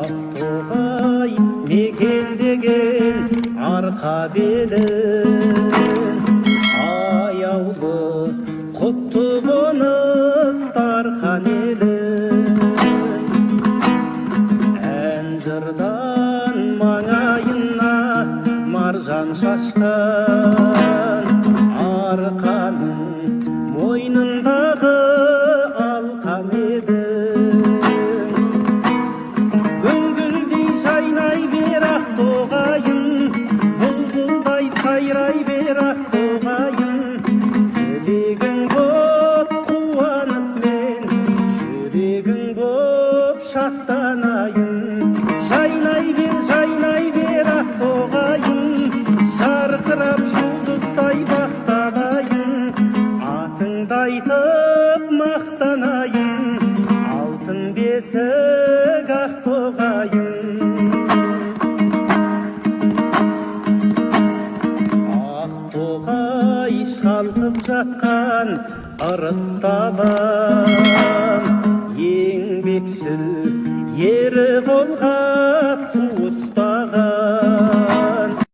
Ақтоғай мекендеген арқа белін, аяулы құтты қоныс Тархан елін. Ән жырдан маңайына маржан шашқан, арқаның мойнындағы алқан едің. Гүлгүлдей жайнай бер Ақтоғайым, бұлбұлдай сайрай бер Ақтоғайым. Тілегің боп қуанып мен, жүрегің боп шаттанайын. Жайнай бер Ақтоғайым, жарқырап жұлдыздай бақтанайын. Атыңды айтып мақтанайын, алтын бесік Ақтоғайым. Ақтоғай шалқып жатқан ырыс далам, еңбекшіл ері болған